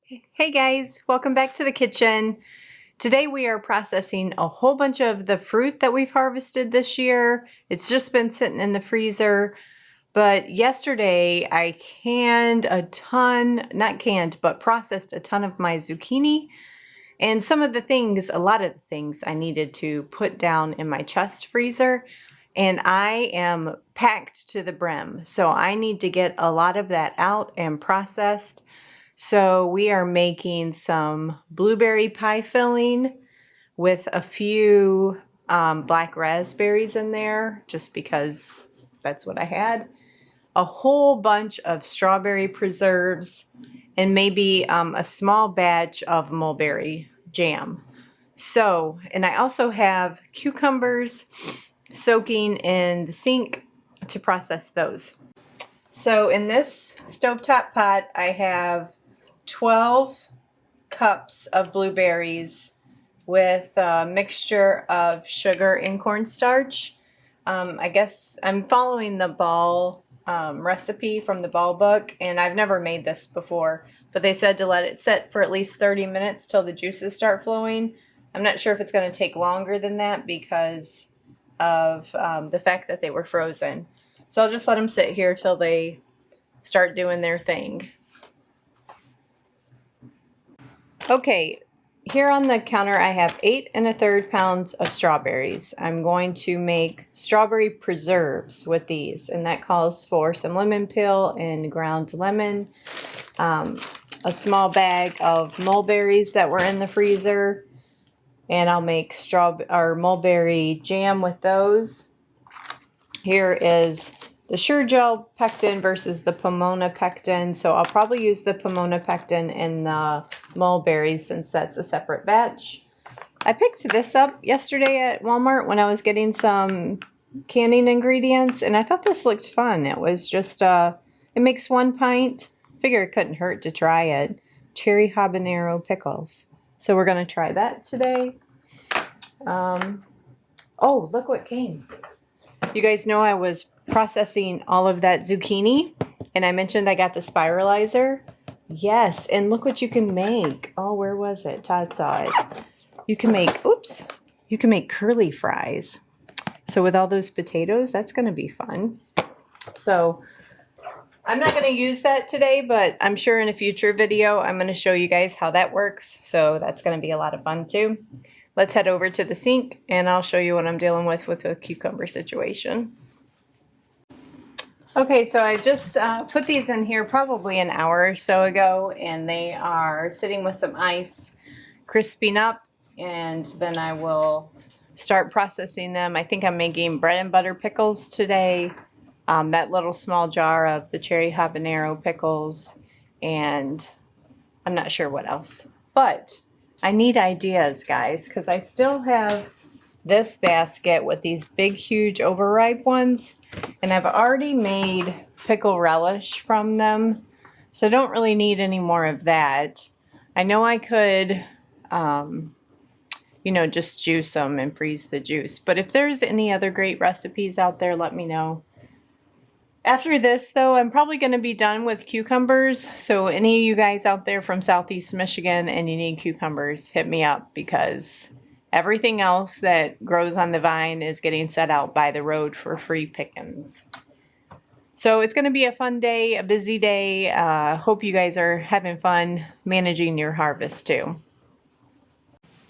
Hey guys, welcome back to the kitchen. Today we are processing a whole bunch of the fruit that we've harvested this year. It's just been sitting in the freezer, but yesterday I processed a ton of my zucchini and a lot of the things I needed to put down in my chest freezer. And I am packed to the brim, so I need to get a lot of that out and processed. So we are making some blueberry pie filling with a few black raspberries in there, just because that's what I had. A whole bunch of strawberry preserves and maybe a small batch of mulberry jam. So, and I also have cucumbers soaking in the sink to process those. So in this stovetop pot, I have 12 cups of blueberries with a mixture of sugar and cornstarch. I guess I'm following the ball recipe from the ball book, and I've never made this before, but they said to let it sit for at least 30 minutes till the juices start flowing. I'm not sure if it's going to take longer than that because of the fact that they were frozen. So I'll just let them sit here till they start doing their thing. Okay, here on the counter I have 8 1/3 pounds of strawberries. I'm going to make strawberry preserves with these, and that calls for some lemon peel and ground lemon, a small bag of mulberries that were in the freezer, and I'll make mulberry jam with those. Here is the Sure-Gel pectin versus the Pomona pectin. So I'll probably use the Pomona pectin in the mulberries since that's a separate batch. I picked this up yesterday at Walmart when I was getting some canning ingredients, and I thought this looked fun. It was just, it makes 1 pint. Figure it couldn't hurt to try it. Cherry habanero pickles. So we're going to try that today. Oh, look what came. You guys know I was processing all of that zucchini, and I mentioned I got the spiralizer. Yes, and look what you can make. Oh, where was it? Todd saw it. You can make curly fries. So with all those potatoes, that's going to be fun. So I'm not going to use that today, but I'm sure in a future video I'm going to show you guys how that works. So that's going to be a lot of fun too. Let's head over to the sink and I'll show you what I'm dealing with the cucumber situation. Okay, so I just put these in here probably an hour or so ago, and they are sitting with some ice, crisping up, and then I will start processing them. I think I'm making bread and butter pickles today, that little small jar of the cherry habanero pickles, and I'm not sure what else. But I need ideas, guys, because I still have this basket with these big, huge, overripe ones, and I've already made pickle relish from them, so I don't really need any more of that. I know I could, just juice them and freeze the juice, but if there's any other great recipes out there, let me know. After this, though, I'm probably going to be done with cucumbers, so any of you guys out there from Southeast Michigan and you need cucumbers, hit me up, because everything else that grows on the vine is getting set out by the road for free pickings. So it's going to be a fun day, a busy day. Hope you guys are having fun managing your harvest too.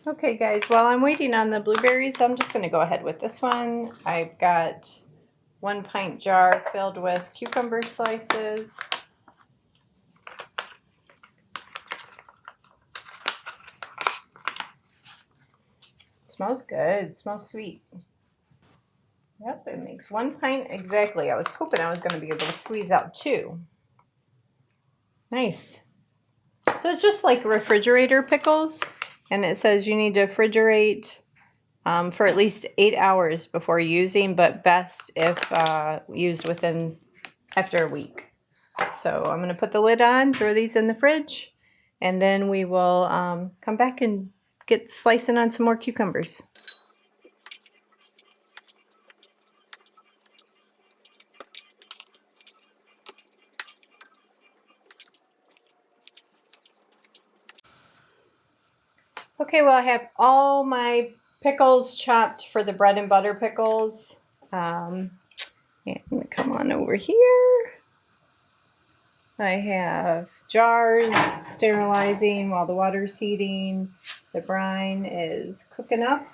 Okay guys, while I'm waiting on the blueberries, I'm just going to go ahead with this one. I've got 1 pint jar filled with cucumber slices. Smells good. Smells sweet. Yep, it makes 1 pint exactly. I was hoping I was going to be able to squeeze out 2. Nice. So it's just like refrigerator pickles, and it says you need to refrigerate for at least 8 hours before using, but best if used after a week. So I'm going to put the lid on, throw these in the fridge, and then we will come back and get slicing on some more cucumbers. Okay, well, I have all my pickles chopped for the bread and butter pickles. And come on over here. I have jars sterilizing while the water's heating. The brine is cooking up.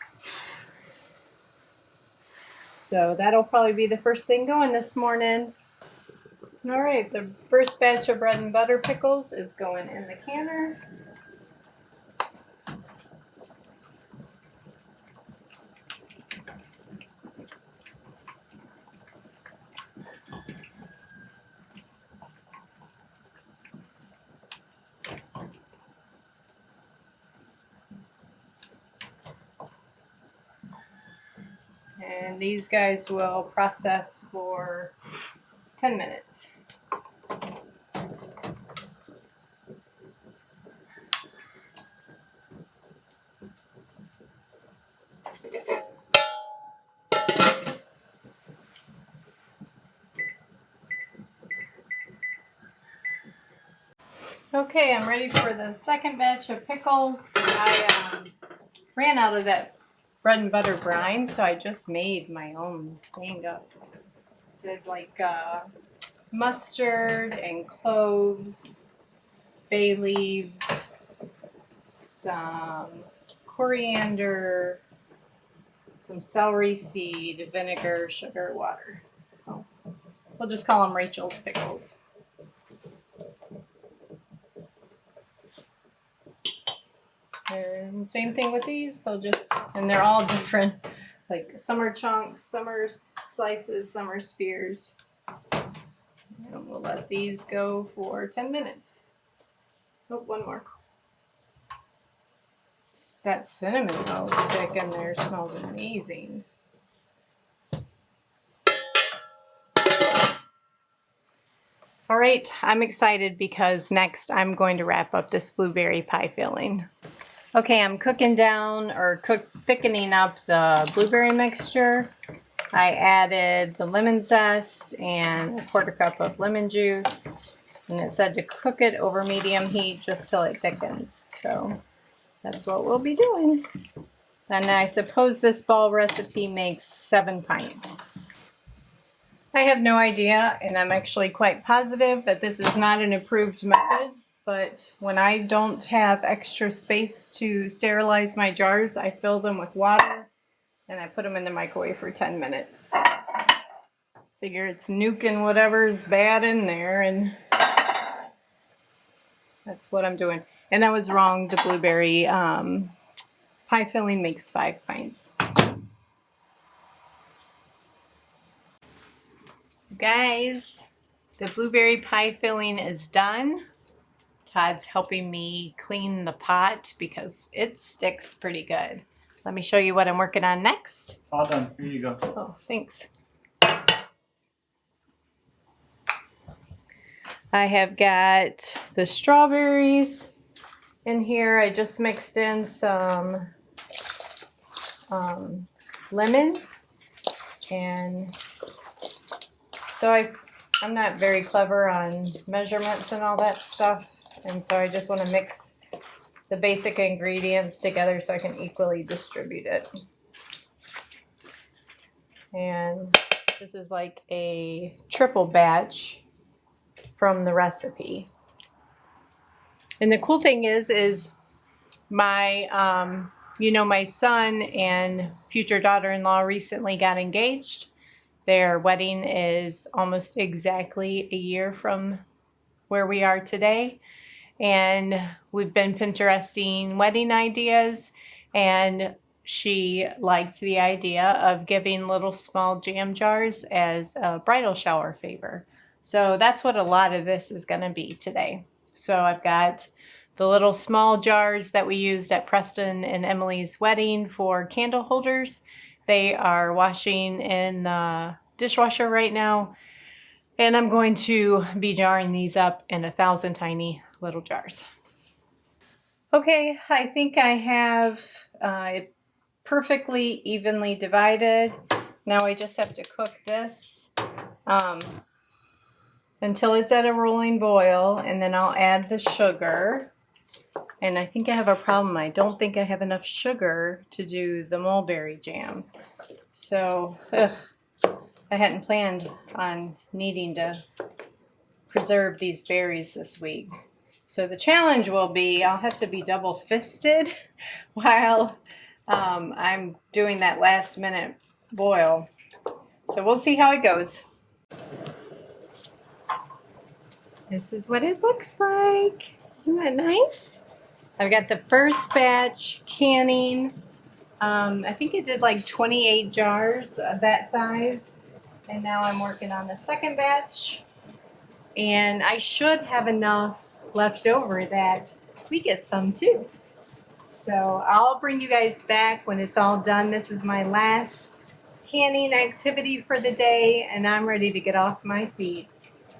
So that'll probably be the first thing going this morning. All right, the first batch of bread and butter pickles is going in the canner. And these guys will process for 10 minutes. Okay, I'm ready for the second batch of pickles. I ran out of that bread and butter brine, so I just made my own thing up. Did like mustard and cloves, bay leaves, some coriander, some celery seed, vinegar, sugar, water. So we'll just call them Rachel's pickles. And same thing with these, and they're all different. Like some are chunks, some are slices, some are spears. And we'll let these go for 10 minutes. Oh, one more. That cinnamon roll stick in there smells amazing. All right, I'm excited because next I'm going to wrap up this blueberry pie filling. Okay, I'm thickening up the blueberry mixture. I added the lemon zest and a quarter cup of lemon juice. And it said to cook it over medium heat just till it thickens. So that's what we'll be doing. And I suppose this ball recipe makes 7 pints. I have no idea, and I'm actually quite positive that this is not an approved method. But when I don't have extra space to sterilize my jars, I fill them with water and I put them in the microwave for 10 minutes. Figure it's nuking whatever's bad in there, and that's what I'm doing. And I was wrong, the blueberry pie filling makes 5 pints. Guys, the blueberry pie filling is done. Todd's helping me clean the pot because it sticks pretty good. Let me show you what I'm working on next. All done. Here you go. Oh, thanks. I have got the strawberries in here. I just mixed in some lemon, and so I'm not very clever on measurements and all that stuff. And so I just want to mix the basic ingredients together so I can equally distribute it. And this is like a triple batch from the recipe. And the cool thing is my, my son and future daughter-in-law recently got engaged. Their wedding is almost exactly a year from where we are today. And we've been Pinteresting wedding ideas, and she liked the idea of giving little small jam jars as a bridal shower favor. So that's what a lot of this is going to be today. So I've got the little small jars that we used at Preston and Emily's wedding for candle holders. They are washing in the dishwasher right now. And I'm going to be jarring these up in 1,000 tiny little jars. Okay, I think I have it perfectly evenly divided. Now I just have to cook this until it's at a rolling boil, and then I'll add the sugar. And I think I have a problem. I don't think I have enough sugar to do the mulberry jam. So, I hadn't planned on needing to preserve these berries this week. So the challenge will be I'll have to be double-fisted while I'm doing that last minute boil. So we'll see how it goes. This is what it looks like. Isn't that nice? I've got the first batch canning. I think it did like 28 jars of that size. And now I'm working on the second batch. And I should have enough left over that we get some too. So I'll bring you guys back when it's all done. This is my last canning activity for the day, and I'm ready to get off my feet.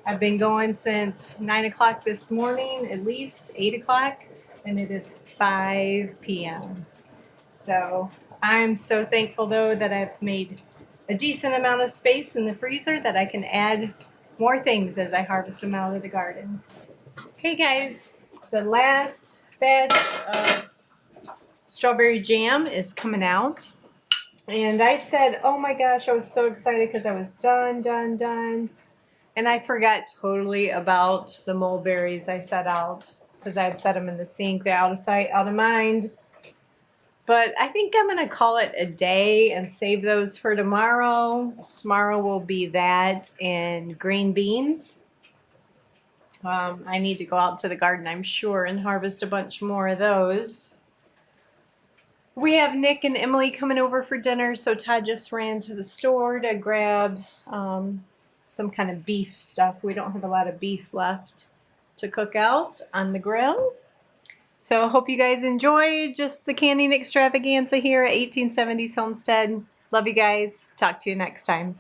I've been going since 9 o'clock this morning, at least 8 o'clock, and it is 5 p.m. So I'm so thankful though that I've made a decent amount of space in the freezer that I can add more things as I harvest them out of the garden. Okay guys, the last batch of strawberry jam is coming out. And I said, oh my gosh, I was so excited because I was done. And I forgot totally about the mulberries I set out because I had set them in the sink. They're out of sight, out of mind. But I think I'm going to call it a day and save those for tomorrow. Tomorrow will be that and green beans. I need to go out to the garden, I'm sure, and harvest a bunch more of those. We have Nick and Emily coming over for dinner, so Todd just ran to the store to grab some kind of beef stuff. We don't have a lot of beef left to cook out on the grill. So I hope you guys enjoy just the canning extravaganza here at 1870s Homestead. Love you guys. Talk to you next time.